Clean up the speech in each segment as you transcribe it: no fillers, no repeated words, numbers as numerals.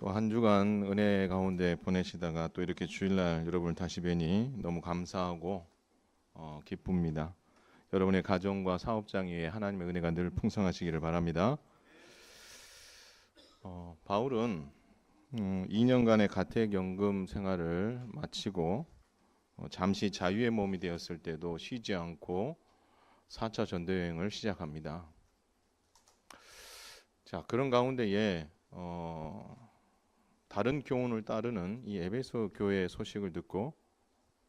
또 한 주간 은혜 가운데 보내시다가 또 이렇게 주일날 여러분을 다시 뵈니 너무 감사하고 기쁩니다. 여러분의 가정과 사업장 위에 하나님의 은혜가 늘 풍성하시기를 바랍니다. 바울은 2년간의 가택연금 생활을 마치고 잠시 자유의 몸이 되었을 때도 쉬지 않고 4차 전도여행을 시작합니다. 자, 그런 가운데에 다른 교훈을 따르는 이 에베소 교회의 소식을 듣고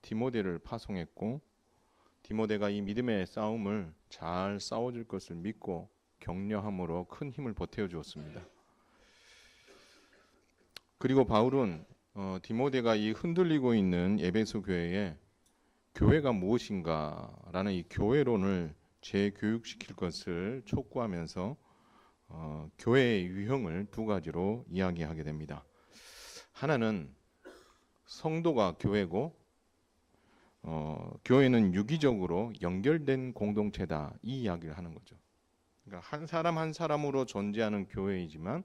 디모데를 파송했고, 디모데가 이 믿음의 싸움을 잘 싸워줄 것을 믿고 격려함으로 큰 힘을 보태어 주었습니다. 그리고 바울은 디모데가 이 흔들리고 있는 에베소 교회에 교회가 무엇인가라는 이 교회론을 재교육시킬 것을 촉구하면서 교회의 유형을 두 가지로 이야기하게 됩니다. 하나는 성도가 교회고, 교회는 유기적으로 연결된 공동체다, 이 이야기를 하는 거죠. 그러니까 한 사람 한 사람으로 존재하는 교회이지만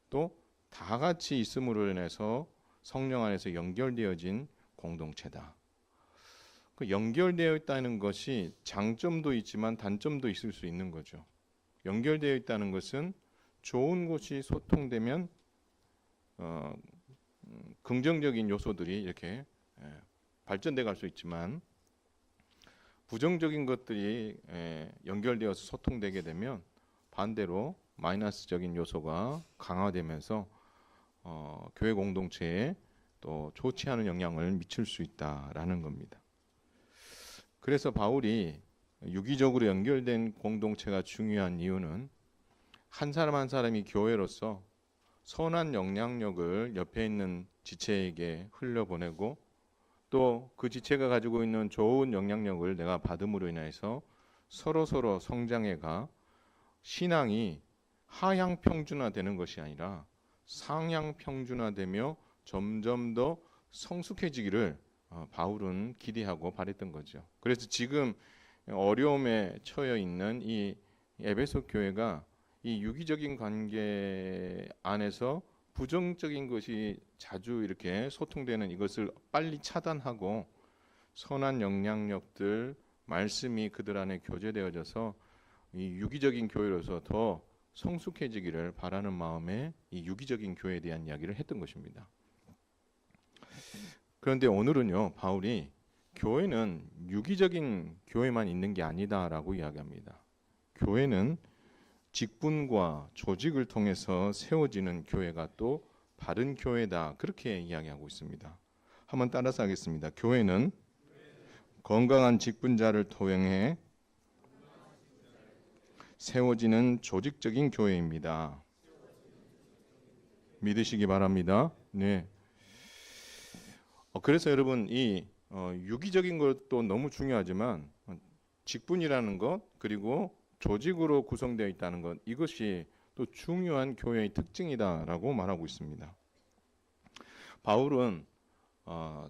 또 다 같이 있음으로 인해서 성령 안에서 연결되어진 공동체다. 그 연결되어 있다는 것이 장점도 있지만 단점도 있을 수 있는 거죠. 연결되어 있다는 것은 좋은 곳이 소통되면 긍정적인 요소들이 이렇게 발전돼 갈 수 있지만, 부정적인 것들이 연결되어서 소통되게 되면 반대로 마이너스적인 요소가 강화되면서 교회 공동체에 또 좋지 않은 영향을 미칠 수 있다라는 겁니다. 그래서 바울이 유기적으로 연결된 공동체가 중요한 이유는 한 사람 한 사람이 교회로서 선한 영향력을 옆에 있는 지체에게 흘려보내고, 또 그 지체가 가지고 있는 좋은 영향력을 내가 받음으로 인해서 서로 성장해가 신앙이 하향 평준화되는 것이 아니라 상향 평준화되며 점점 더 성숙해지기를 바울은 기대하고 바랬던 거죠. 그래서 지금 어려움에 처해 있는 이 에베소 교회가 이 유기적인 관계 안에서 부정적인 것이 자주 이렇게 소통되는 이것을 빨리 차단하고 선한 영향력들, 말씀이 그들 안에 교제되어져서 이 유기적인 교회로서 더 성숙해지기를 바라는 마음에 이 유기적인 교회에 대한 이야기를 했던 것입니다. 그런데 오늘은요, 바울이 교회는 유기적인 교회만 있는 게 아니다라고 이야기합니다. 교회는 직분과 조직을 통해서 세워지는 교회가 또 바른 교회다, 그렇게 이야기하고 있습니다. 한번 따라서 하겠습니다. 교회는 건강한 직분자를 통해 세워지는 조직적인 교회입니다. 믿으시기 바랍니다. 네. 그래서 여러분, 이 유기적인 것도 너무 중요하지만 직분이라는 것, 그리고 조직으로 구성되어 있다는 것, 이것이 또 중요한 교회의 특징이다라고 말하고 있습니다. 바울은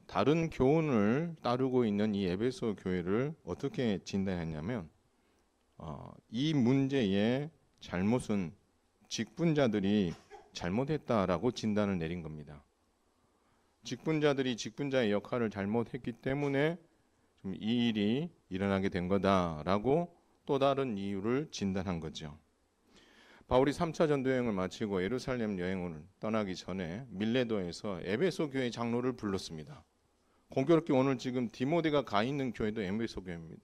다른 교훈을 따르고 있는 이 에베소 교회를 어떻게 진단했냐면, 이 문제의 잘못은 직분자들이 잘못했다라고 진단을 내린 겁니다. 직분자들이 직분자의 역할을 잘못했기 때문에 좀 이 일이 일어나게 된 거다라고 또 다른 이유를 진단한 거죠. 바울이 3차 전도여행을 마치고 예루살렘 여행을 떠나기 전에 밀레도에서 에베소 교회 장로를 불렀습니다. 공교롭게 오늘 지금 디모데가 가 있는 교회도 에베소 교회입니다.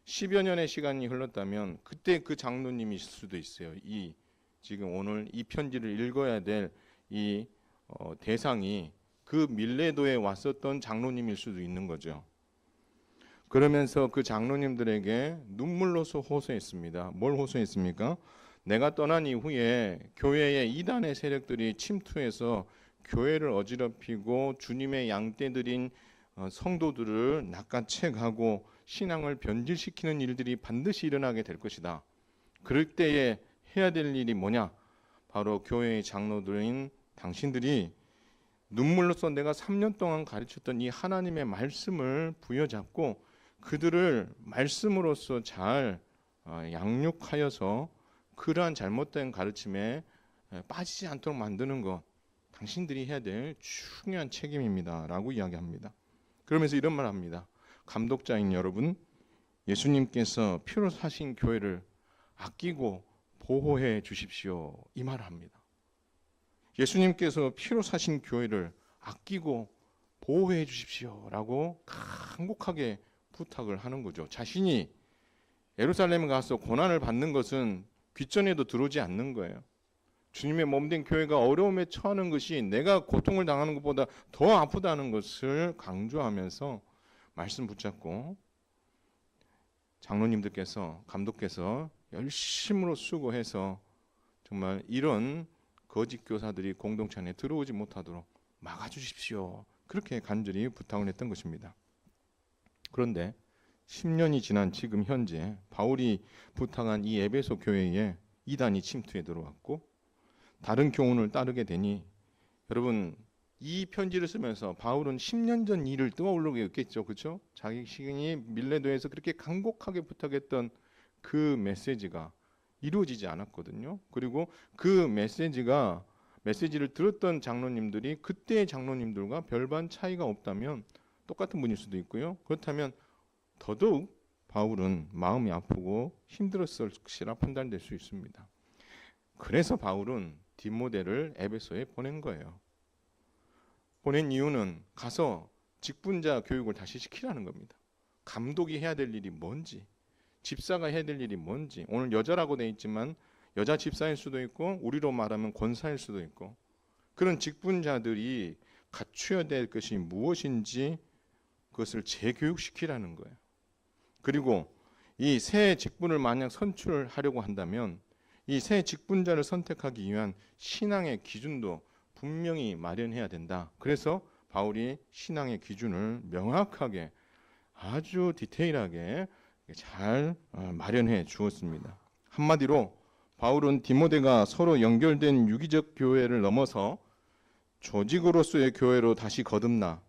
10여 년의 시간이 흘렀다면 그때 그 장로님이실 수도 있어요. 지금 오늘 이 편지를 읽어야 될 이 대상이 그 밀레도에 왔었던 장로님일 수도 있는 거죠. 그러면서 그 장로님들에게 눈물로서 호소했습니다. 뭘 호소했습니까? 내가 떠난 이후에 교회의 이단의 세력들이 침투해서 교회를 어지럽히고 주님의 양떼들인 성도들을 낚아채가고 신앙을 변질시키는 일들이 반드시 일어나게 될 것이다. 그럴 때에 해야 될 일이 뭐냐? 바로 교회의 장로들인 당신들이 눈물로써 내가 3년 동안 가르쳤던 이 하나님의 말씀을 부여잡고 그들을 말씀으로써 잘 양육하여서 그러한 잘못된 가르침에 빠지지 않도록 만드는 것, 당신들이 해야 될 중요한 책임입니다라고 이야기합니다. 그러면서 이런 말 합니다. 감독자인 여러분, 예수님께서 피로 사신 교회를 아끼고 보호해 주십시오. 이 말을 합니다. 예수님께서 피로 사신 교회를 아끼고 보호해 주십시오라고 간곡하게 부탁을 하는 거죠. 자신이 예루살렘에 가서 고난을 받는 것은 귓전에도 들어오지 않는 거예요. 주님의 몸된 교회가 어려움에 처하는 것이 내가 고통을 당하는 것보다 더 아프다는 것을 강조하면서 말씀 붙잡고 장로님들께서, 감독께서 열심으로 수고해서 정말 이런 거짓 교사들이 공동체 안에 들어오지 못하도록 막아주십시오. 그렇게 간절히 부탁을 했던 것입니다. 그런데 10년이 지난 지금 현재 바울이 부탁한 이 에베소 교회에 이단이 침투해 들어왔고 다른 교훈을 따르게 되니 여러분 이 편지를 쓰면서 바울은 10년 전 일을 떠올리게 했겠죠. 그렇죠? 자기 시간이 밀레도에서 그렇게 간곡하게 부탁했던 그 메시지가 이루어지지 않았거든요. 그리고 그 메시지를 들었던 장로님들이 그때의 장로님들과 별반 차이가 없다면 똑같은 분일 수도 있고요. 그렇다면 더더욱 바울은 마음이 아프고 힘들었을 것이라 판단될 수 있습니다. 그래서 바울은 디모데를 에베소에 보낸 거예요. 보낸 이유는 가서 직분자 교육을 다시 시키라는 겁니다. 감독이 해야 될 일이 뭔지, 집사가 해야 될 일이 뭔지, 오늘 여자라고 돼 있지만 여자 집사일 수도 있고 우리로 말하면 권사일 수도 있고 그런 직분자들이 갖추어야 될 것이 무엇인지 그것을 재교육시키라는 거예요. 그리고 이 새 직분을 만약 선출하려고 한다면 이 새 직분자를 선택하기 위한 신앙의 기준도 분명히 마련해야 된다. 그래서 바울이 신앙의 기준을 명확하게 아주 디테일하게 잘 마련해 주었습니다. 한마디로 바울은 디모데가 서로 연결된 유기적 교회를 넘어서 조직으로서의 교회로 다시 거듭나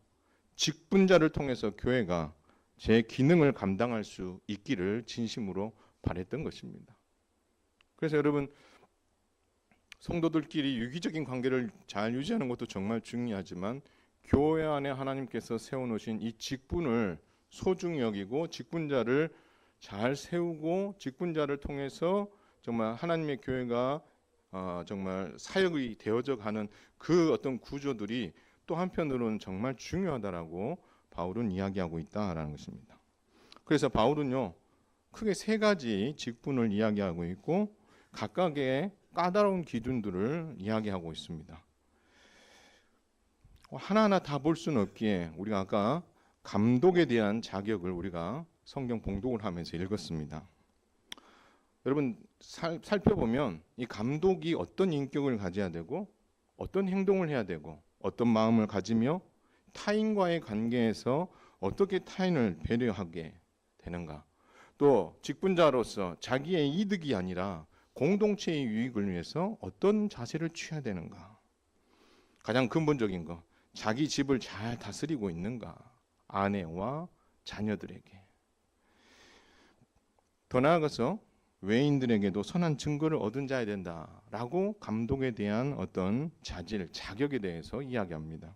직분자를 통해서 교회가 제 기능을 감당할 수 있기를 진심으로 바랬던 것입니다. 그래서 여러분 성도들끼리 유기적인 관계를 잘 유지하는 것도 정말 중요하지만 교회 안에 하나님께서 세워놓으신 이 직분을 소중히 여기고 직분자를 잘 세우고 직분자를 통해서 정말 하나님의 교회가 정말 사역이 되어져 가는 그 어떤 구조들이 또 한편으로는 정말 중요하다라고 바울은 이야기하고 있다라는 것입니다. 그래서 바울은요 크게 세 가지 직분을 이야기하고 있고 각각의 까다로운 기준들을 이야기하고 있습니다. 하나하나 다 볼 수는 없기에 우리가 아까 감독에 대한 자격을 우리가 성경 봉독을 하면서 읽었습니다. 여러분 살펴보면 이 감독이 어떤 인격을 가져야 되고 어떤 행동을 해야 되고 어떤 마음을 가지며 타인과의 관계에서 어떻게 타인을 배려하게 되는가, 또 직분자로서 자기의 이득이 아니라 공동체의 유익을 위해서 어떤 자세를 취해야 되는가, 가장 근본적인 거 자기 집을 잘 다스리고 있는가, 아내와 자녀들에게, 더 나아가서 외인들에게도 선한 증거를 얻은 자야 된다라고 감독에 대한 어떤 자질, 자격에 대해서 이야기합니다.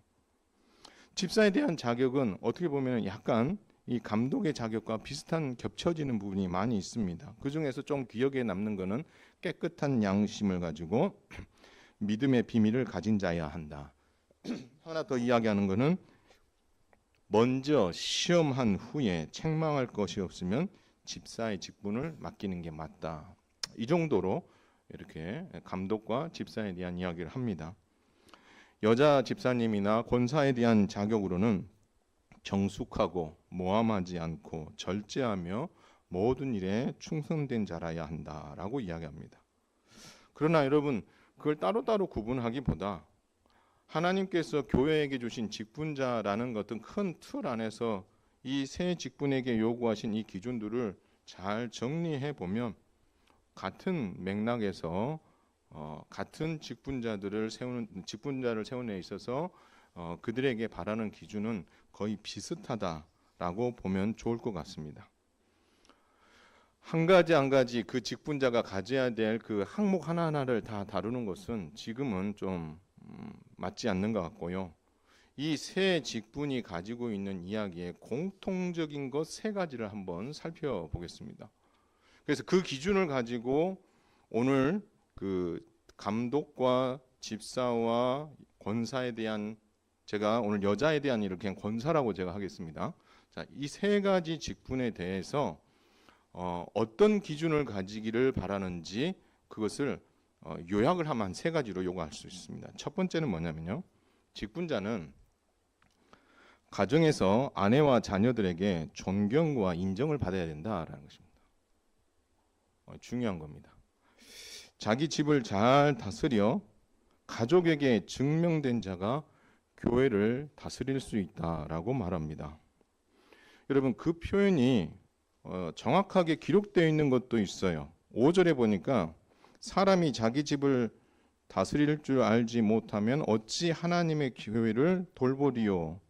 집사에 대한 자격은 어떻게 보면 약간 이 감독의 자격과 비슷한 겹쳐지는 부분이 많이 있습니다. 그 중에서 좀 기억에 남는 것은 깨끗한 양심을 가지고 믿음의 비밀을 가진 자여야 한다. 하나 더 이야기하는 것은 먼저 시험한 후에 책망할 것이 없으면 집사의 직분을 맡기는 게 맞다. 이 정도로 이렇게 감독과 집사에 대한 이야기를 합니다. 여자 집사님이나 권사에 대한 자격으로는 정숙하고 모함하지 않고 절제하며 모든 일에 충성된 자라야 한다라고 이야기합니다. 그러나 여러분 그걸 따로따로 구분하기보다 하나님께서 교회에게 주신 직분자라는 어떤 큰 틀 안에서 이 새 직분에게 요구하신 이 기준들을 잘 정리해 보면 같은 맥락에서 같은 직분자를 세우는 데 있어서 그들에게 바라는 기준은 거의 비슷하다라고 보면 좋을 것 같습니다. 한 가지 그 직분자가 가져야 될 그 항목 하나하나를 다 다루는 것은 지금은 좀 맞지 않는 것 같고요. 이 세 직분이 가지고 있는 이야기의 공통적인 것 세 가지를 한번 살펴보겠습니다. 그래서 그 기준을 가지고 오늘 그 감독과 집사와 권사에 대한, 제가 오늘 여자에 대한 일을 그냥 권사라고 제가 하겠습니다. 자, 이 세 가지 직분에 대해서 어떤 기준을 가지기를 바라는지 그것을 요약을 하면 한 세 가지로 요구할 수 있습니다. 첫 번째는 뭐냐면요. 직분자는 가정에서 아내와 자녀들에게 존경과 인정을 받아야 된다라는 것입니다. 중요한 겁니다. 자기 집을 잘 다스려 가족에게 증명된 자가 교회를 다스릴 수 있다라고 말합니다. 여러분, 그 표현이 정확하게 기록되어 있는 것도 있어요. 5절에 보니까 사람이 자기 집을 다스릴 줄 알지 못하면 어찌 하나님의 교회를 돌보리요.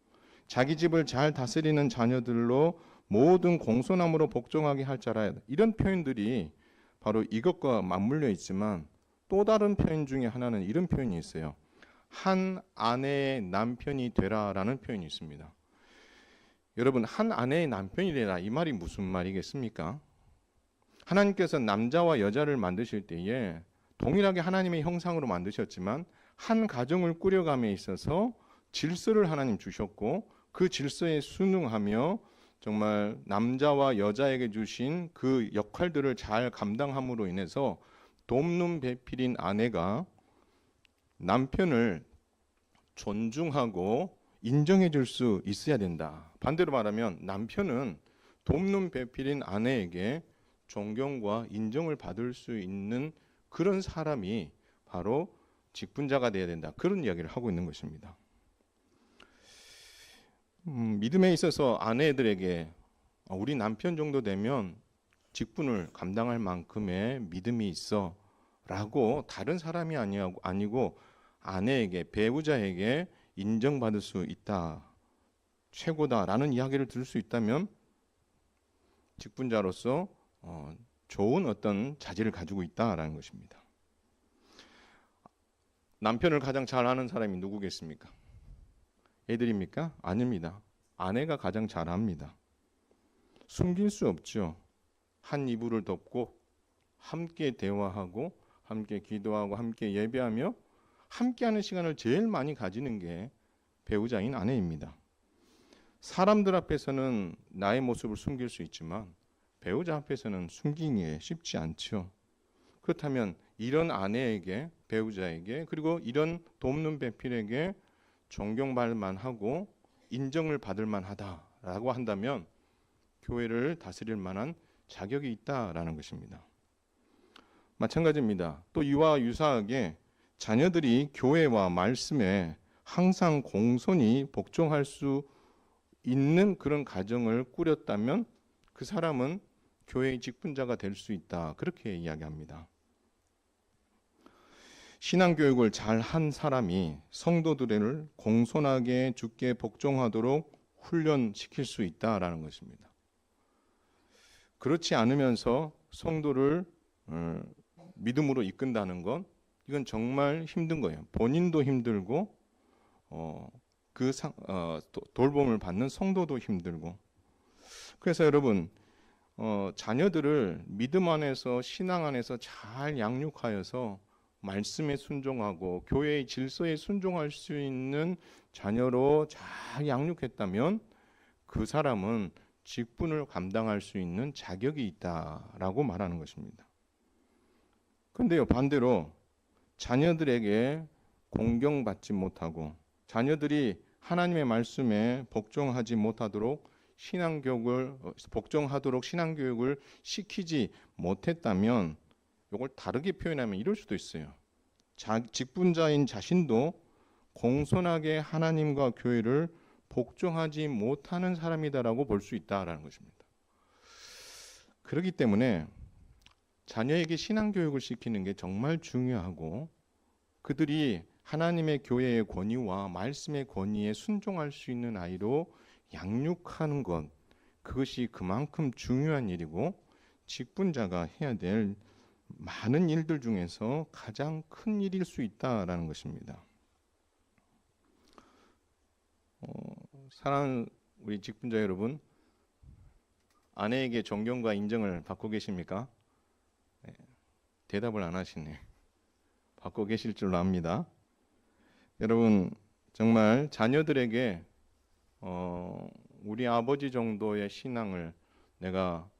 자기 집을 잘 다스리는 자녀들로 모든 공손함으로 복종하게 할 자라. 이런 표현들이 바로 이것과 맞물려 있지만 또 다른 표현 중에 하나는 이런 표현이 있어요. 한 아내의 남편이 되라라는 표현이 있습니다. 여러분, 한 아내의 남편이 되라, 이 말이 무슨 말이겠습니까? 하나님께서 남자와 여자를 만드실 때에 동일하게 하나님의 형상으로 만드셨지만 한 가정을 꾸려감에 있어서 질서를 하나님 주셨고 그 질서에 순응하며 정말 남자와 여자에게 주신 그 역할들을 잘 감당함으로 인해서 돕는 배필인 아내가 남편을 존중하고 인정해 줄 수 있어야 된다. 반대로 말하면 남편은 돕는 배필인 아내에게 존경과 인정을 받을 수 있는 그런 사람이 바로 직분자가 되어야 된다. 그런 이야기를 하고 있는 것입니다. 믿음에 있어서 아내들에게 우리 남편 정도 되면 직분을 감당할 만큼의 믿음이 있어 라고 다른 사람이 아니고 아내에게, 배우자에게 인정받을 수 있다, 최고다라는 이야기를 들을 수 있다면 직분자로서 좋은 어떤 자질을 가지고 있다라는 것입니다. 남편을 가장 잘 아는 사람이 누구겠습니까? 애들입니까? 아닙니다. 아내가 가장 잘 압니다. 숨길 수 없죠. 한 이불을 덮고 함께 대화하고 함께 기도하고 함께 예배하며 함께하는 시간을 제일 많이 가지는 게 배우자인 아내입니다. 사람들 앞에서는 나의 모습을 숨길 수 있지만 배우자 앞에서는 숨기기 쉽지 않죠. 그렇다면 이런 아내에게, 배우자에게, 그리고 이런 돕는 배필에게 존경받을 만하고 인정을 받을 만하다라고 한다면 교회를 다스릴 만한 자격이 있다라는 것입니다. 마찬가지입니다. 또 이와 유사하게 자녀들이 교회와 말씀에 항상 공손히 복종할 수 있는 그런 가정을 꾸렸다면 그 사람은 교회의 직분자가 될 수 있다. 그렇게 이야기합니다. 신앙교육을 잘 한 사람이 성도들을 공손하게 주께 복종하도록 훈련시킬 수 있다라는 것입니다. 그렇지 않으면서 성도를 믿음으로 이끈다는 건 이건 정말 힘든 거예요. 본인도 힘들고 돌봄을 받는 성도도 힘들고. 그래서 여러분, 자녀들을 믿음 안에서, 신앙 안에서 잘 양육하여서 말씀에 순종하고 교회의 질서에 순종할 수 있는 자녀로 잘 양육했다면 그 사람은 직분을 감당할 수 있는 자격이 있다라고 말하는 것입니다. 그런데요, 반대로 자녀들에게 공경받지 못하고 자녀들이 하나님의 말씀에 복종하지 못하도록 복종하도록 신앙교육을 시키지 못했다면 이걸 다르게 표현하면 이럴 수도 있어요. 직분자인 자신도 공손하게 하나님과 교회를 복종하지 못하는 사람이다라고 볼 수 있다라는 것입니다. 그렇기 때문에 자녀에게 신앙교육을 시키는 게 정말 중요하고 그들이 하나님의 교회의 권위와 말씀의 권위에 순종할 수 있는 아이로 양육하는 것, 그것이 그만큼 중요한 일이고 직분자가 해야 될 많은 일들 중에서 가장 큰 일일 수 있다라는 것입니다. 사랑하는 우리 직분자 여러분, 아내에게 존경과 인정을 받고 계십니까? 네, 대답을 안 하시네. 받고 계실 줄로 압니다. 여러분, 정말 자녀들에게 우리 아버지 정도의 신앙을 내가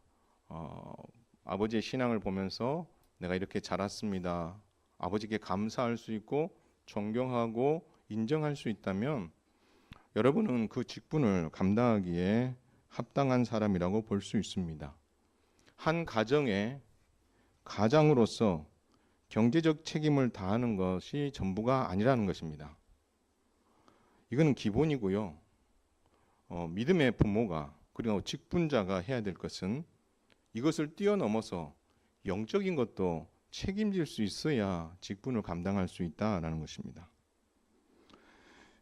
아버지의 신앙을 보면서 내가 이렇게 자랐습니다. 아버지께 감사할 수 있고 존경하고 인정할 수 있다면 여러분은 그 직분을 감당하기에 합당한 사람이라고 볼 수 있습니다. 한 가정의 가장으로서 경제적 책임을 다하는 것이 전부가 아니라는 것입니다. 이거는 기본이고요. 믿음의 부모가 그리고 직분자가 해야 될 것은 이것을 뛰어넘어서 영적인 것도 책임질 수 있어야 직분을 감당할 수 있다라는 것입니다.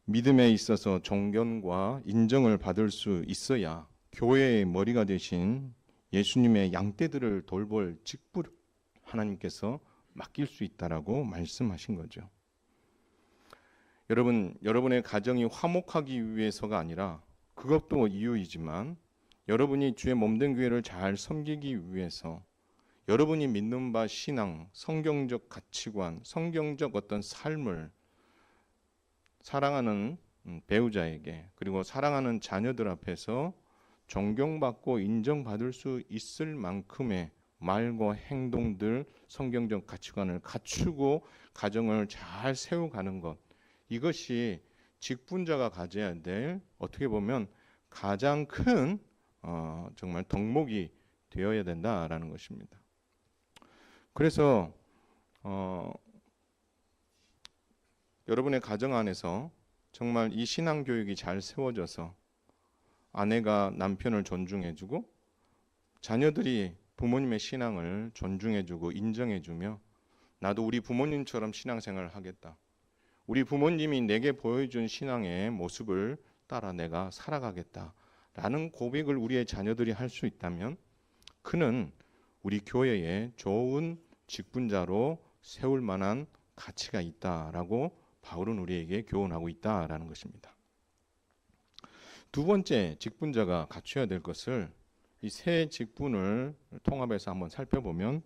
믿음에 있어서 존경과 인정을 받을 수 있어야 교회의 머리가 되신 예수님의 양떼들을 돌볼 직분을 하나님께서 맡길 수 있다라고 말씀하신 거죠. 여러분, 여러분의 가정이 화목하기 위해서가 아니라 그것도 이유이지만 여러분이 주의 몸된 교회를 잘 섬기기 위해서 여러분이 믿는 바 신앙, 성경적 가치관, 성경적 어떤 삶을 사랑하는 배우자에게 그리고 사랑하는 자녀들 앞에서 존경받고 인정받을 수 있을 만큼의 말과 행동들, 성경적 가치관을 갖추고 가정을 잘 세워가는 것, 이것이 직분자가 가져야 될 어떻게 보면 가장 큰 정말 덕목이 되어야 된다라는 것입니다. 그래서 여러분의 가정 안에서 정말 이 신앙 교육이 잘 세워져서 아내가 남편을 존중해주고 자녀들이 부모님의 신앙을 존중해주고 인정해주며 나도 우리 부모님처럼 신앙생활을 하겠다. 우리 부모님이 내게 보여준 신앙의 모습을 따라 내가 살아가겠다라는 고백을 우리의 자녀들이 할 수 있다면 그는 우리 교회에 좋은 직분자로 세울 만한 가치가 있다라고 바울은 우리에게 교훈하고 있다라는 것입니다. 두 번째 직분자가 갖춰야 될 것을 이 세 직분을 통합해서 한번 살펴보면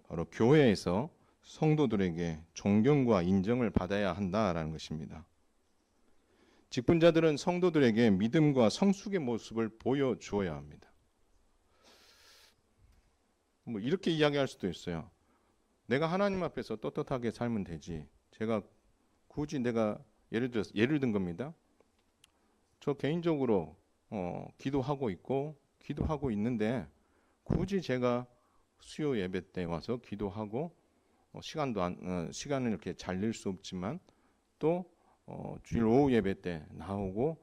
바로 교회에서 성도들에게 존경과 인정을 받아야 한다라는 것입니다. 직분자들은 성도들에게 믿음과 성숙의 모습을 보여주어야 합니다. 뭐 이렇게 이야기할 수도 있어요. 내가 하나님 앞에서 떳떳하게 살면 되지. 제가 굳이 내가 예를 든 겁니다. 저 개인적으로 기도하고 있는데 굳이 제가 수요 예배 때 와서 기도하고 시간을 이렇게 잘 낼 수 없지만 또 주일 오후 예배 때 나오고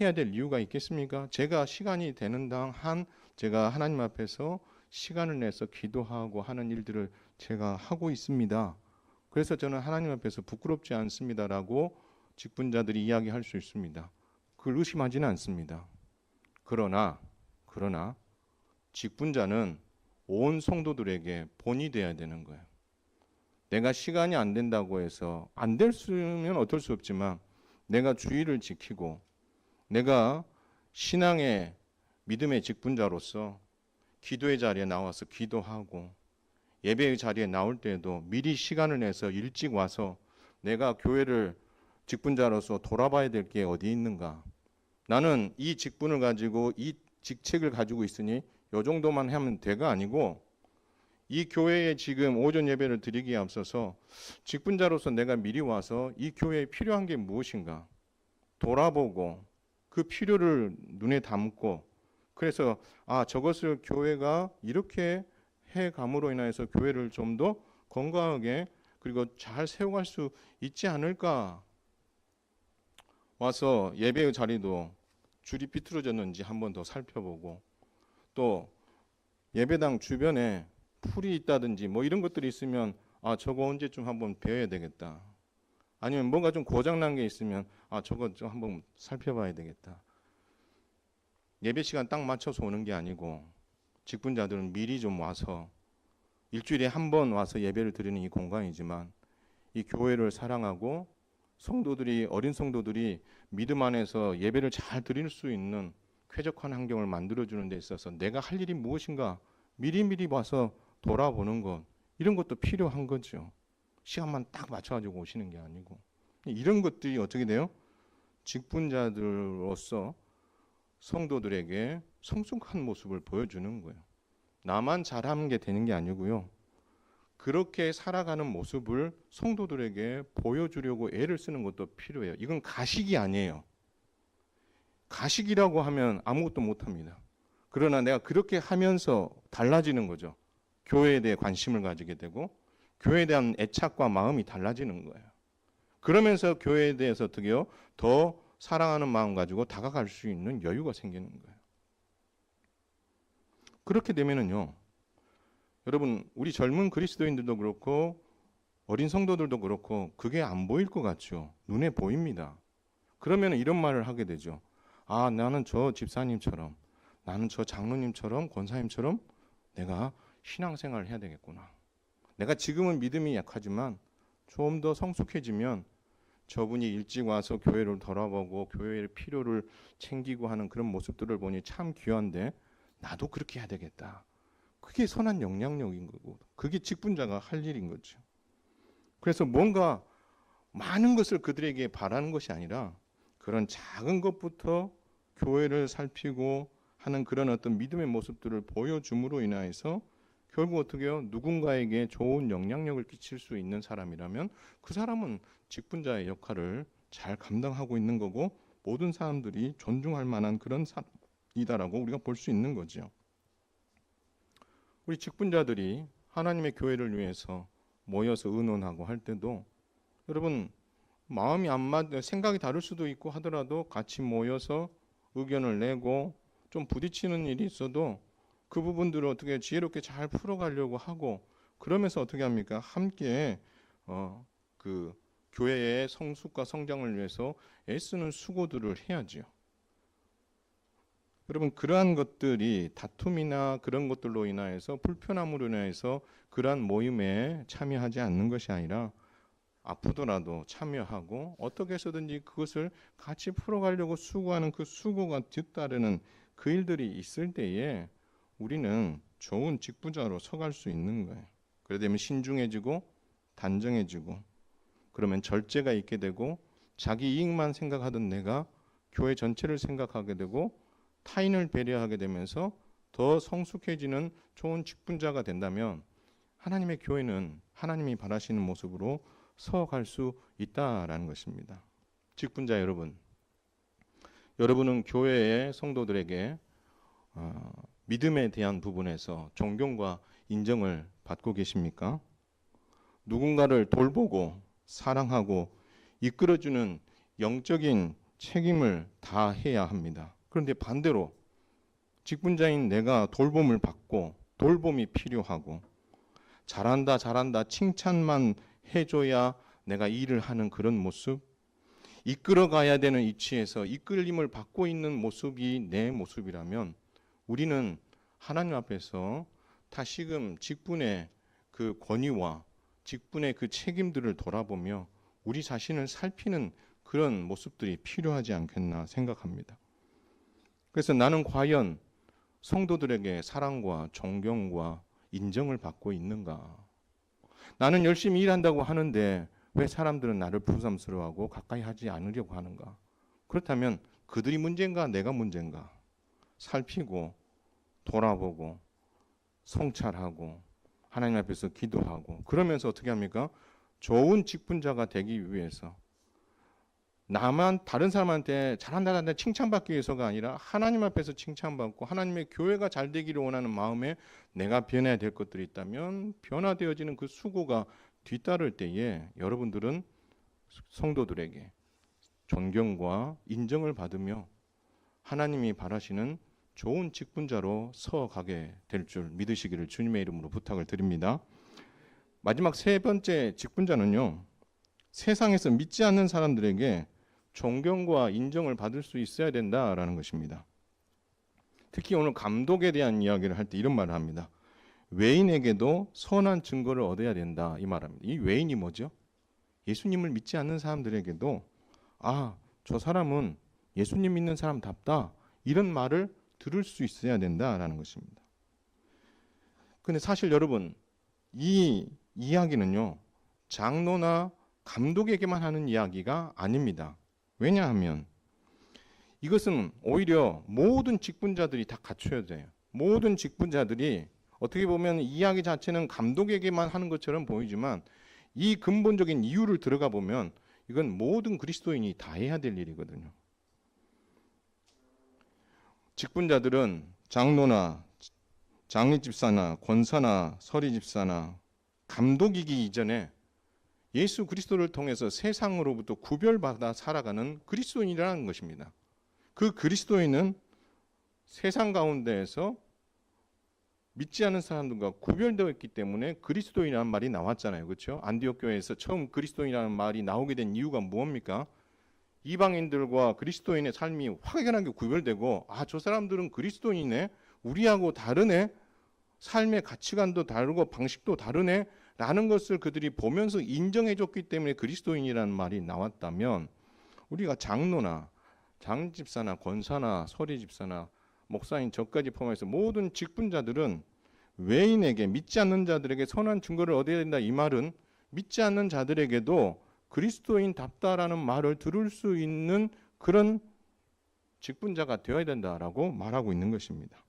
해야 될 이유가 있겠습니까? 제가 시간이 되는 한 제가 하나님 앞에서 시간을 내서 기도하고 하는 일들을 제가 하고 있습니다. 그래서 저는 하나님 앞에서 부끄럽지 않습니다라고 직분자들이 이야기할 수 있습니다. 그걸 의심하지는 않습니다. 그러나 직분자는 온 성도들에게 본이 돼야 되는 거예요. 내가 시간이 안 된다고 해서 안 됐으면 어쩔 수 없지만 내가 주의를 지키고 내가 신앙의 믿음의 직분자로서 기도의 자리에 나와서 기도하고 예배의 자리에 나올 때에도 미리 시간을 내서 일찍 와서 내가 교회를 직분자로서 돌아봐야 될 게 어디 있는가. 나는 이 직분을 가지고 이 직책을 가지고 있으니 이 정도만 하면 돼가 아니고 이 교회에 지금 오전 예배를 드리기에 앞서서 직분자로서 내가 미리 와서 이 교회에 필요한 게 무엇인가 돌아보고 그 필요를 눈에 담고 그래서 저것을 교회가 이렇게 해감으로 인해서 교회를 좀 더 건강하게 그리고 잘 세워갈 수 있지 않을까. 와서 예배의 자리도 줄이 비틀어졌는지 한 번 더 살펴보고 또 예배당 주변에 풀이 있다든지 뭐 이런 것들이 있으면 저거 언제쯤 한번 배워야 되겠다. 아니면 뭔가 좀 고장난 게 있으면 저거 좀 한번 살펴봐야 되겠다. 예배 시간 딱 맞춰서 오는 게 아니고 직분자들은 미리 좀 와서 일주일에 한 번 와서 예배를 드리는 이 공간이지만 이 교회를 사랑하고 성도들이 어린 성도들이 믿음 안에서 예배를 잘 드릴 수 있는 쾌적한 환경을 만들어주는 데 있어서 내가 할 일이 무엇인가 미리미리 봐서 돌아보는 것, 이런 것도 필요한 거죠. 시간만 딱 맞춰가지고 오시는 게 아니고. 이런 것들이 어떻게 돼요? 직분자들로서 성도들에게 성숙한 모습을 보여주는 거예요. 나만 잘하는 게 되는 게 아니고요. 그렇게 살아가는 모습을 성도들에게 보여주려고 애를 쓰는 것도 필요해요. 이건 가식이 아니에요. 가식이라고 하면 아무것도 못합니다. 그러나 내가 그렇게 하면서 달라지는 거죠. 교회에 대해 관심을 가지게 되고 교회에 대한 애착과 마음이 달라지는 거예요. 그러면서 교회에 대해서 어떻게 해요? 더 사랑하는 마음 가지고 다가갈 수 있는 여유가 생기는 거예요. 그렇게 되면은요, 여러분, 우리 젊은 그리스도인들도 그렇고 어린 성도들도 그렇고 그게 안 보일 것 같죠. 눈에 보입니다. 그러면 이런 말을 하게 되죠. 아, 나는 저 집사님처럼, 나는 저 장로님처럼, 권사님처럼 내가 신앙생활을 해야 되겠구나. 내가 지금은 믿음이 약하지만 좀 더 성숙해지면 저분이 일찍 와서 교회를 돌아보고 교회의 필요를 챙기고 하는 그런 모습들을 보니 참 귀한데 나도 그렇게 해야 되겠다. 그게 선한 영향력인 거고 그게 직분자가 할 일인 거죠. 그래서 뭔가 많은 것을 그들에게 바라는 것이 아니라 그런 작은 것부터 교회를 살피고 하는 그런 어떤 믿음의 모습들을 보여줌으로 인해서 결국 어떻게 해요? 누군가에게 좋은 영향력을 끼칠 수 있는 사람이라면 그 사람은 직분자의 역할을 잘 감당하고 있는 거고 모든 사람들이 존중할 만한 그런 사람이다라고 우리가 볼 수 있는 거죠. 우리 직분자들이 하나님의 교회를 위해서 모여서 의논하고 할 때도 여러분 마음이 안 생각이 다를 수도 있고 하더라도 같이 모여서 의견을 내고 좀 부딪히는 일이 있어도 그 부분들을 어떻게 지혜롭게 잘 풀어가려고 하고 그러면서 어떻게 합니까? 함께 그 교회의 성숙과 성장을 위해서 애쓰는 수고들을 해야지요. 여러분 그러한 것들이 다툼이나 그런 것들로 인하여서 불편함으로 인해서 그러한 모임에 참여하지 않는 것이 아니라 아프더라도 참여하고 어떻게 해서든지 그것을 같이 풀어가려고 수고하는 그 수고가 뒤따르는 그 일들이 있을 때에 우리는 좋은 직분자로 서갈 수 있는 거예요. 그래 되면 신중해지고 단정해지고 그러면 절제가 있게 되고 자기 이익만 생각하던 내가 교회 전체를 생각하게 되고 타인을 배려하게 되면서 더 성숙해지는 좋은 직분자가 된다면 하나님의 교회는 하나님이 바라시는 모습으로 서갈 수 있다라는 것입니다. 직분자 여러분, 여러분은 교회의 성도들에게 믿음에 대한 부분에서 존경과 인정을 받고 계십니까? 누군가를 돌보고 사랑하고 이끌어주는 영적인 책임을 다해야 합니다. 그런데 반대로 직분자인 내가 돌봄을 받고 돌봄이 필요하고 잘한다 잘한다 칭찬만 해줘야 내가 일을 하는 그런 모습, 이끌어가야 되는 위치에서 이끌림을 받고 있는 모습이 내 모습이라면 우리는 하나님 앞에서 다시금 직분의 그 권위와 직분의 그 책임들을 돌아보며 우리 자신을 살피는 그런 모습들이 필요하지 않겠나 생각합니다. 그래서 나는 과연 성도들에게 사랑과 존경과 인정을 받고 있는가? 나는 열심히 일한다고 하는데 왜 사람들은 나를 부담스러워하고 가까이 하지 않으려고 하는가? 그렇다면 그들이 문제인가 내가 문제인가? 살피고 돌아보고 성찰하고 하나님 앞에서 기도하고 그러면서 어떻게 합니까? 좋은 직분자가 되기 위해서 나만 다른 사람한테 잘한다 잘한다 칭찬받기 위해서가 아니라 하나님 앞에서 칭찬받고 하나님의 교회가 잘 되기를 원하는 마음에 내가 변해야 될 것들이 있다면 변화되어지는 그 수고가 뒤따를 때에 여러분들은 성도들에게 존경과 인정을 받으며 하나님이 바라시는 좋은 직분자로 서가게 될 줄 믿으시기를 주님의 이름으로 부탁을 드립니다. 마지막 세 번째 직분자는요. 세상에서 믿지 않는 사람들에게 존경과 인정을 받을 수 있어야 된다라는 것입니다. 특히 오늘 감독에 대한 이야기를 할 때 이런 말을 합니다. 외인에게도 선한 증거를 얻어야 된다 이 말합니다. 이 외인이 뭐죠? 예수님을 믿지 않는 사람들에게도 저 사람은 예수님 믿는 사람답다, 이런 말을 들을 수 있어야 된다라는 것입니다. 근데 사실 여러분, 이 이야기는요, 장로나 감독에게만 하는 이야기가 아닙니다. 왜냐하면 이것은 오히려 모든 직분자들이 다 갖춰야 돼요. 모든 직분자들이 어떻게 보면 이야기 자체는 감독에게만 하는 것처럼 보이지만 이 근본적인 이유를 들어가 보면 이건 모든 그리스도인이 다 해야 될 일이거든요. 직분자들은 장로나 장례집사나 권사나 서리집사나 감독이기 이전에 예수 그리스도를 통해서 세상으로부터 구별받아 살아가는 그리스도인이라는 것입니다. 그 그리스도인은 세상 가운데에서 믿지 않는 사람들과 구별되어 있기 때문에 그리스도인이라는 말이 나왔잖아요. 그렇죠? 안디옥 교회에서 처음 그리스도인이라는 말이 나오게 된 이유가 뭡니까? 이방인들과 그리스도인의 삶이 확연하게 구별되고 저 사람들은 그리스도인이네, 우리하고 다르네, 삶의 가치관도 다르고 방식도 다르네 라는 것을 그들이 보면서 인정해 줬기 때문에 그리스도인이라는 말이 나왔다면, 우리가 장로나 장집사나 권사나 서리집사나 목사인 저까지 포함해서 모든 직분자들은 외인에게, 믿지 않는 자들에게 선한 증거를 얻어야 된다, 이 말은 믿지 않는 자들에게도 그리스도인답다라는 말을 들을 수 있는 그런 직분자가 되어야 된다라고 말하고 있는 것입니다.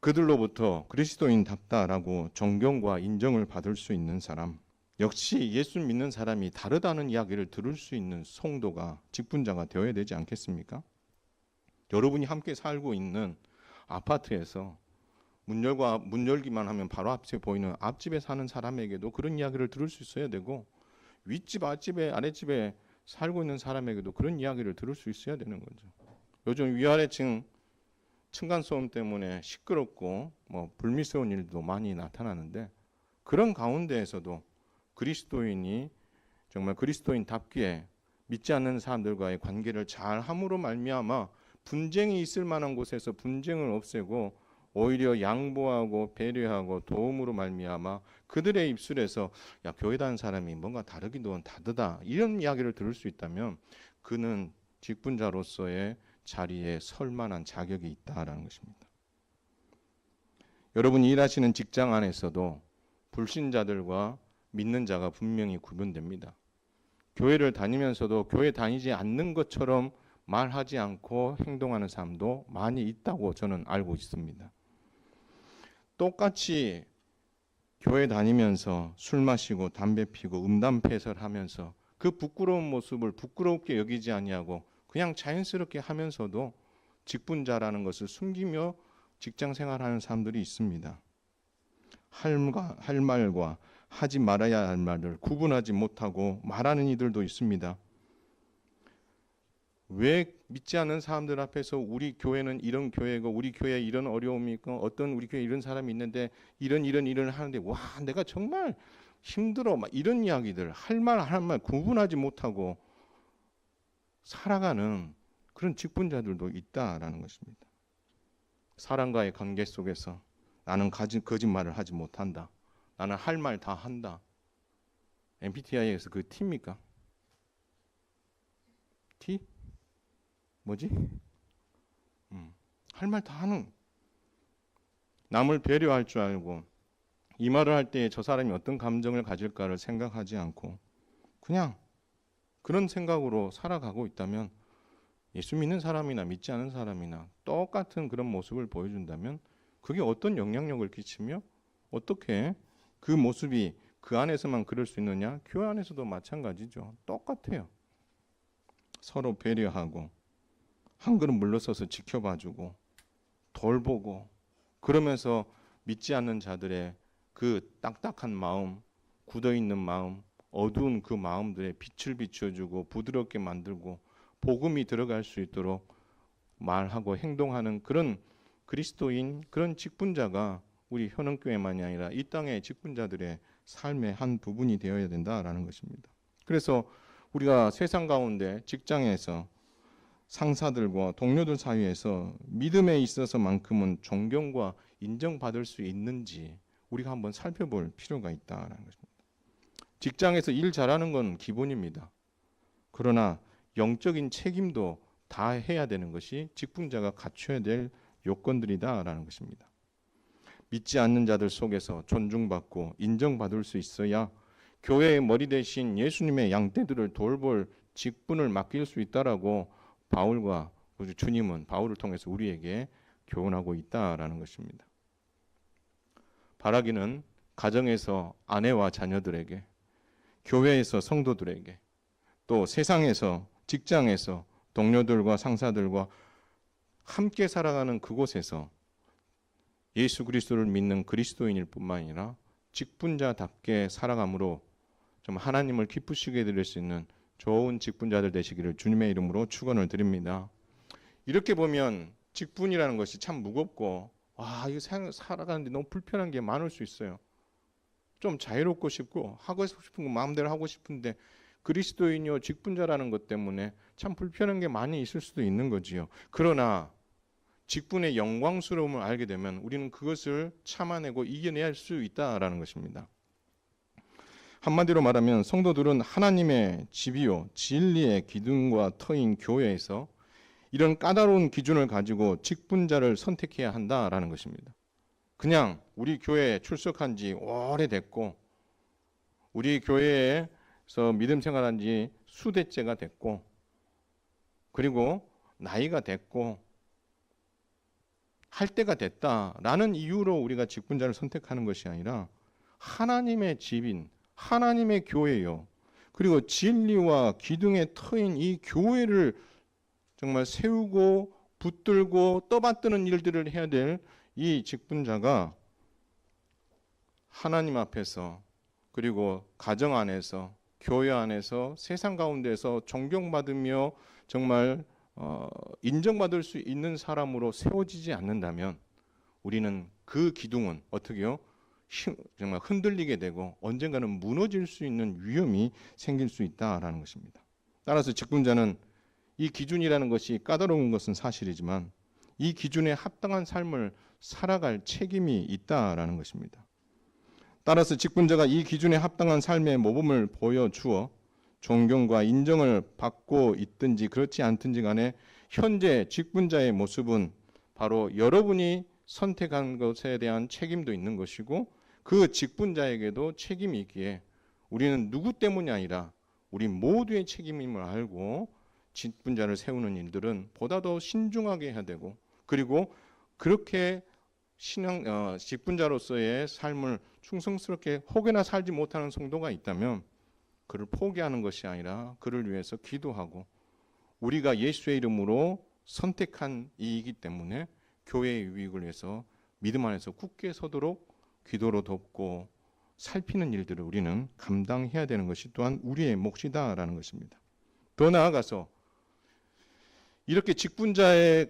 그들로부터 그리스도인답다라고 존경과 인정을 받을 수 있는 사람, 역시 예수 믿는 사람이 다르다는 이야기를 들을 수 있는 성도가, 직분자가 되어야 되지 않겠습니까? 여러분이 함께 살고 있는 아파트에서 문 열기만 하면 바로 앞에 보이는 앞집에 사는 사람에게도 그런 이야기를 들을 수 있어야 되고, 윗집, 아랫집에, 아랫집에 살고 있는 사람에게도 그런 이야기를 들을 수 있어야 되는 거죠. 요즘 위아래층 층간소음 때문에 시끄럽고 불미스러운 일도 많이 나타나는데, 그런 가운데에서도 그리스도인이 정말 그리스도인답게 믿지 않는 사람들과의 관계를 잘 함으로 말미암아 분쟁이 있을 만한 곳에서 분쟁을 없애고 오히려 양보하고 배려하고 도움으로 말미암아 그들의 입술에서 교회 다니는 사람이 뭔가 다르기도 다르다, 이런 이야기를 들을 수 있다면 그는 직분자로서의 자리에 설 만한 자격이 있다라는 것입니다. 여러분이 일하시는 직장 안에서도 불신자들과 믿는 자가 분명히 구분됩니다. 교회를 다니면서도 교회 다니지 않는 것처럼 말하지 않고 행동하는 사람도 많이 있다고 저는 알고 있습니다. 똑같이 교회 다니면서 술 마시고 담배 피고 음담패설하면서 그 부끄러운 모습을 부끄럽게 여기지 아니하고 그냥 자연스럽게 하면서도 직분자라는 것을 숨기며 직장 생활하는 사람들이 있습니다. 할 말과 하지 말아야 할 말을 구분하지 못하고 말하는 이들도 있습니다. 왜 믿지 않는 사람들 앞에서 우리 교회는 이런 교회고 우리 교회에 이런 어려움이 있고 어떤 우리 교회에 이런 사람이 있는데 이런 일을 하는데 내가 정말 힘들어, 이런 이야기들, 할 말 구분하지 못하고 살아가는 그런 직분자들도 있다라는 것입니다. 사람과의 관계 속에서 나는 거짓말을 하지 못한다, 나는 할 말 다 한다. MBTI에서 그 T입니까? T? 뭐지? 할 말 다 하는, 남을 배려할 줄 알고 이 말을 할 때 저 사람이 어떤 감정을 가질까를 생각하지 않고 그냥 그런 생각으로 살아가고 있다면, 예수 믿는 사람이나 믿지 않은 사람이나 똑같은 그런 모습을 보여준다면 그게 어떤 영향력을 끼치며 어떻게 그 모습이 그 안에서만 그럴 수 있느냐? 교회 안에서도 마찬가지죠. 똑같아요. 서로 배려하고 한 걸음 물러서서 지켜봐주고 돌보고, 그러면서 믿지 않는 자들의 그 딱딱한 마음, 굳어있는 마음, 어두운 그 마음들에 빛을 비춰주고 부드럽게 만들고 복음이 들어갈 수 있도록 말하고 행동하는 그런 그리스도인, 그런 직분자가 우리 현흥교회만이 아니라 이 땅의 직분자들의 삶의 한 부분이 되어야 된다라는 것입니다. 그래서 우리가 세상 가운데 직장에서 상사들과 동료들 사이에서 믿음에 있어서만큼은 존경과 인정받을 수 있는지 우리가 한번 살펴볼 필요가 있다라는 것입니다. 직장에서 일 잘하는 건 기본입니다. 그러나 영적인 책임도 다 해야 되는 것이 직분자가 갖춰야 될 요건들이다라는 것입니다. 믿지 않는 자들 속에서 존중받고 인정받을 수 있어야 교회의 머리 대신 예수님의 양떼들을 돌볼 직분을 맡길 수 있다라고 바울과 주님은 바울을 통해서 우리에게 교훈하고 있다라는 것입니다. 바라기는 가정에서 아내와 자녀들에게, 교회에서 성도들에게, 또 세상에서, 직장에서 동료들과 상사들과 함께 살아가는 그곳에서 예수 그리스도를 믿는 그리스도인일 뿐만 아니라 직분자답게 살아감으로 좀 하나님을 기쁘시게 드릴 수 있는 좋은 직분자들 되시기를 주님의 이름으로 축원을 드립니다. 이렇게 보면 직분이라는 것이 참 무겁고 이거 살아가는데 너무 불편한 게 많을 수 있어요. 좀 자유롭고 싶고 하고 싶은 거 마음대로 하고 싶은데 그리스도인이요 직분자라는 것 때문에 참 불편한 게 많이 있을 수도 있는 거지요. 그러나 직분의 영광스러움을 알게 되면 우리는 그것을 참아내고 이겨낼 수 있다라는 것입니다. 한마디로 말하면 성도들은 하나님의 집이요 진리의 기둥과 터인 교회에서 이런 까다로운 기준을 가지고 직분자를 선택해야 한다라는 것입니다. 그냥 우리 교회에 출석한 지 오래됐고 우리 교회에서 믿음 생활한 지 수대째가 됐고 그리고 나이가 됐고 할 때가 됐다라는 이유로 우리가 직분자를 선택하는 것이 아니라 하나님의 집인 하나님의 교회요. 그리고 진리와 기둥의 터인 이 교회를 정말 세우고 붙들고 떠받드는 일들을 해야 될 이 직분자가 하나님 앞에서 그리고 가정 안에서 교회 안에서 세상 가운데서 존경받으며 정말 인정받을 수 있는 사람으로 세워지지 않는다면 우리는 그 기둥은 어떻게요? 정말 흔들리게 되고 언젠가는 무너질 수 있는 위험이 생길 수 있다라는 것입니다. 따라서 직분자는 이 기준이라는 것이 까다로운 것은 사실이지만 이 기준에 합당한 삶을 살아갈 책임이 있다라는 것입니다. 따라서 직분자가 이 기준에 합당한 삶의 모범을 보여주어 존경과 인정을 받고 있든지 그렇지 않든지 간에 현재 직분자의 모습은 바로 여러분이 선택한 것에 대한 책임도 있는 것이고 그 직분자에게도 책임이 있기에 우리는 누구 때문이 아니라 우리 모두의 책임임을 알고 직분자를 세우는 일들은 보다 더 신중하게 해야 되고 그리고 그렇게 직분자로서의 삶을 충성스럽게 혹여나 살지 못하는 성도가 있다면 그를 포기하는 것이 아니라 그를 위해서 기도하고 우리가 예수의 이름으로 선택한 이이기 때문에 교회의 유익을 위해서 믿음 안에서 굳게 서도록 기도로 돕고 살피는 일들을 우리는 감당해야 되는 것이 또한 우리의 몫이다라는 것입니다. 더 나아가서 이렇게 직분자의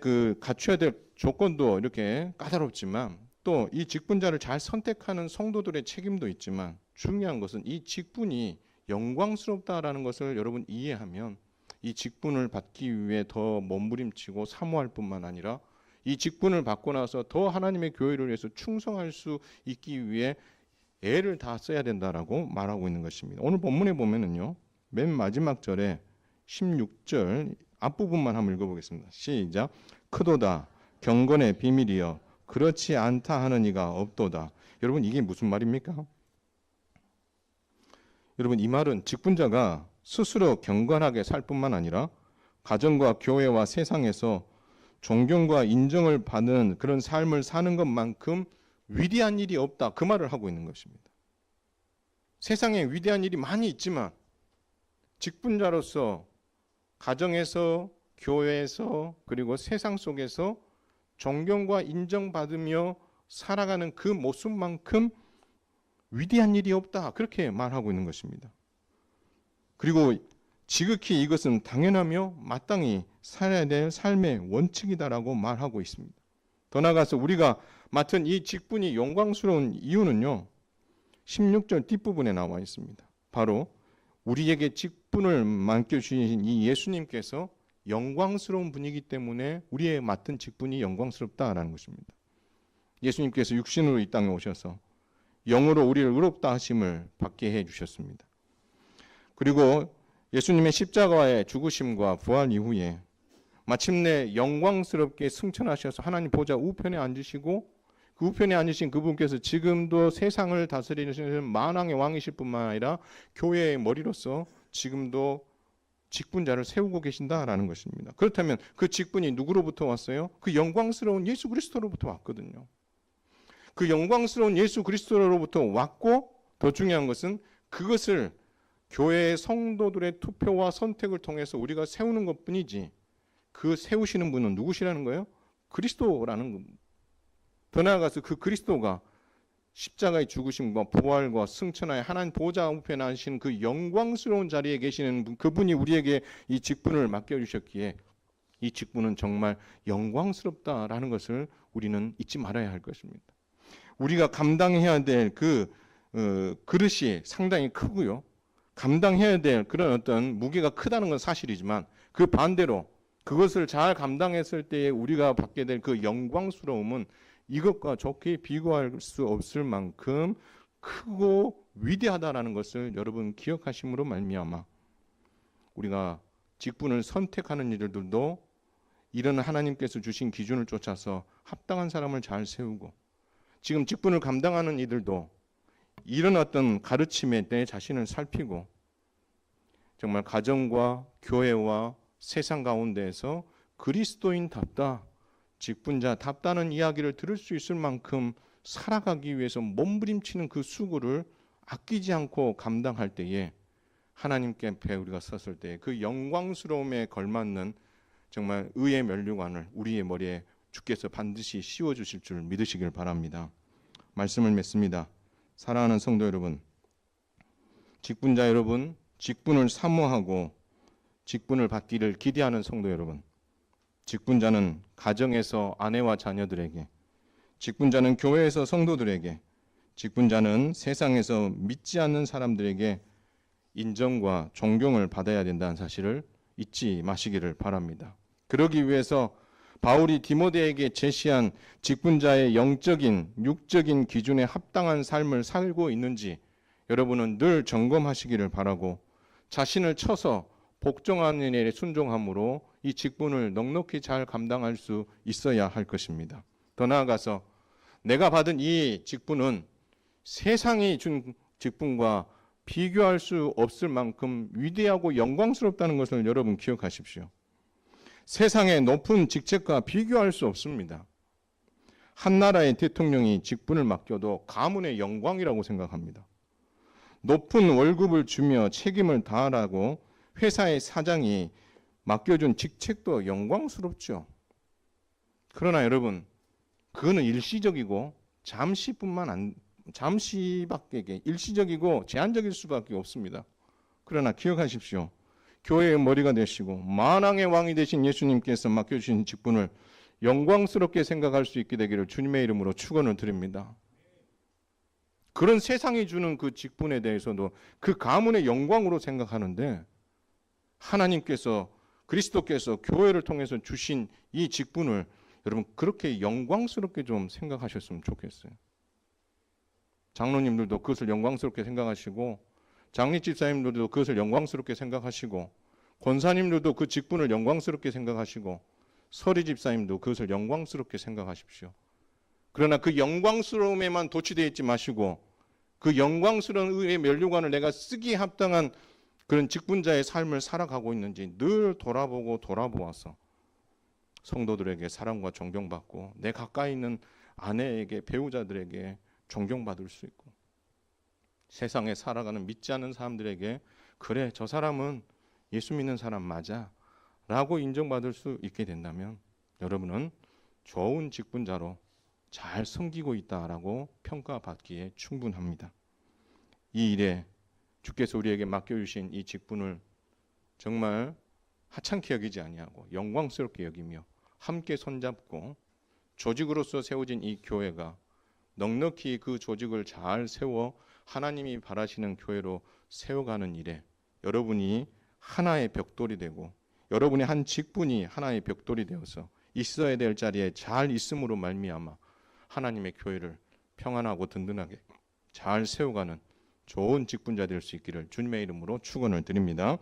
그 갖춰야 될 조건도 이렇게 까다롭지만 또 이 직분자를 잘 선택하는 성도들의 책임도 있지만 중요한 것은 이 직분이 영광스럽다라는 것을 여러분 이해하면 이 직분을 받기 위해 더 몸부림치고 사모할 뿐만 아니라 이 직분을 받고 나서 더 하나님의 교회를 위해서 충성할 수 있기 위해 애를 다 써야 된다라고 말하고 있는 것입니다. 오늘 본문에 보면은요. 맨 마지막 절에 16절 앞부분만 한번 읽어보겠습니다. 시작. 크도다 경건의 비밀이여 그렇지 않다 하는 이가 없도다. 여러분 이게 무슨 말입니까? 여러분 이 말은 직분자가 스스로 경건하게 살 뿐만 아니라 가정과 교회와 세상에서 존경과 인정을 받는 그런 삶을 사는 것만큼 위대한 일이 없다. 그 말을 하고 있는 것입니다. 세상에 위대한 일이 많이 있지만 직분자로서 가정에서 교회에서 그리고 세상 속에서 존경과 인정받으며 살아가는 그 모습만큼 위대한 일이 없다. 그렇게 말하고 있는 것입니다. 그리고 지극히 이것은 당연하며 마땅히 살아야 될 삶의 원칙이다라고 말하고 있습니다. 더 나아가서 우리가 맡은 이 직분이 영광스러운 이유는요. 16절 뒷부분에 나와 있습니다. 바로 우리에게 직분을 맡겨주신 이 예수님께서 영광스러운 분이기 때문에 우리의 맡은 직분이 영광스럽다라는 것입니다. 예수님께서 육신으로 이 땅에 오셔서 영으로 우리를 의롭다 하심을 받게 해 주셨습니다. 그리고 예수님의 십자가의 죽으심과 부활 이후에 마침내 영광스럽게 승천하셔서 하나님 보좌 우편에 앉으시고 그 우편에 앉으신 그분께서 지금도 세상을 다스리시는 만왕의 왕이실 뿐만 아니라 교회의 머리로서 지금도 직분자를 세우고 계신다라는 것입니다. 그렇다면 그 직분이 누구로부터 왔어요? 그 영광스러운 예수 그리스도로부터 왔거든요. 그 영광스러운 예수 그리스도로부터 왔고 더 중요한 것은 그것을 교회의 성도들의 투표와 선택을 통해서 우리가 세우는 것뿐이지 그 세우시는 분은 누구시라는 거예요? 그리스도라는 겁니다. 더 나아가서 그 그리스도가 십자가의 죽으심과 부활과 승천하여 하나님 보좌 우편에 앉으신 그 영광스러운 자리에 계시는 그분이 우리에게 이 직분을 맡겨주셨기에 이 직분은 정말 영광스럽다라는 것을 우리는 잊지 말아야 할 것입니다. 우리가 감당해야 될 그 그릇이 상당히 크고요. 감당해야 될 그런 어떤 무게가 크다는 건 사실이지만 그 반대로 그것을 잘 감당했을 때에 우리가 받게 될 그 영광스러움은 이것과 좋게 비교할 수 없을 만큼 크고 위대하다라는 것을 여러분 기억하심으로 말미암아 우리가 직분을 선택하는 이들도 이런 하나님께서 주신 기준을 쫓아서 합당한 사람을 잘 세우고 지금 직분을 감당하는 이들도 이런 어떤 가르침에 내 자신을 살피고 정말 가정과 교회와 세상 가운데에서 그리스도인답다, 직분자답다는 이야기를 들을 수 있을 만큼 살아가기 위해서 몸부림치는 그 수고를 아끼지 않고 감당할 때에 하나님께 앞에 우리가 섰을 때 그 영광스러움에 걸맞는 정말 의의 면류관을 우리의 머리에 주께서 반드시 씌워주실 줄 믿으시길 바랍니다. 말씀을 맺습니다. 사랑하는 성도 여러분, 직분자 여러분, 직분을 사모하고 직분을 받기를 기대하는 성도 여러분, 직분자는 가정에서 아내와 자녀들에게, 직분자는 교회에서 성도들에게, 직분자는 세상에서 믿지 않는 사람들에게 인정과 존경을 받아야 된다는 사실을 잊지 마시기를 바랍니다. 그러기 위해서 바울이 디모데에게 제시한 직분자의 영적인, 육적인 기준에 합당한 삶을 살고 있는지 여러분은 늘 점검하시기를 바라고 자신을 쳐서 복종하는 일에 순종함으로 이 직분을 넉넉히 잘 감당할 수 있어야 할 것입니다. 더 나아가서 내가 받은 이 직분은 세상이 준 직분과 비교할 수 없을 만큼 위대하고 영광스럽다는 것을 여러분 기억하십시오. 세상의 높은 직책과 비교할 수 없습니다. 한 나라의 대통령이 직분을 맡겨도 가문의 영광이라고 생각합니다. 높은 월급을 주며 책임을 다하라고 회사의 사장이 맡겨준 직책도 영광스럽죠. 그러나 여러분, 그거는 일시적이고 잠시밖에 일시적이고 제한적일 수밖에 없습니다. 그러나 기억하십시오. 교회의 머리가 되시고 만왕의 왕이 되신 예수님께서 맡겨주신 직분을 영광스럽게 생각할 수 있게 되기를 주님의 이름으로 축원을 드립니다. 그런 세상이 주는 그 직분에 대해서도 그 가문의 영광으로 생각하는데 하나님께서 그리스도께서 교회를 통해서 주신 이 직분을 여러분 그렇게 영광스럽게 좀 생각하셨으면 좋겠어요. 장로님들도 그것을 영광스럽게 생각하시고 장례 집사님들도 그것을 영광스럽게 생각하시고 권사님들도 그 직분을 영광스럽게 생각하시고 서리 집사님도 그것을 영광스럽게 생각하십시오. 그러나 그 영광스러움에만 도취되어 있지 마시고 그 영광스러운 의의 면류관을 내가 쓰기에 합당한 그런 직분자의 삶을 살아가고 있는지 늘 돌아보아서 성도들에게 사랑과 존경받고 내 가까이 있는 아내에게 배우자들에게 존경받을 수 있고 세상에 살아가는 믿지 않는 사람들에게 그래 저 사람은 예수 믿는 사람 맞아 라고 인정받을 수 있게 된다면 여러분은 좋은 직분자로 잘 섬기고 있다라고 평가받기에 충분합니다. 이 일에 주께서 우리에게 맡겨주신 이 직분을 정말 하찮게 여기지 아니하고 영광스럽게 여기며 함께 손잡고 조직으로서 세워진 이 교회가 넉넉히 그 조직을 잘 세워 하나님이 바라시는 교회로 세워가는 일에 여러분이 하나의 벽돌이 되고 여러분의 한 직분이 하나의 벽돌이 되어서 있어야 될 자리에 잘 있음으로 말미암아 하나님의 교회를 평안하고 든든하게 잘 세워가는 좋은 직분자 될 수 있기를 주님의 이름으로 축원을 드립니다.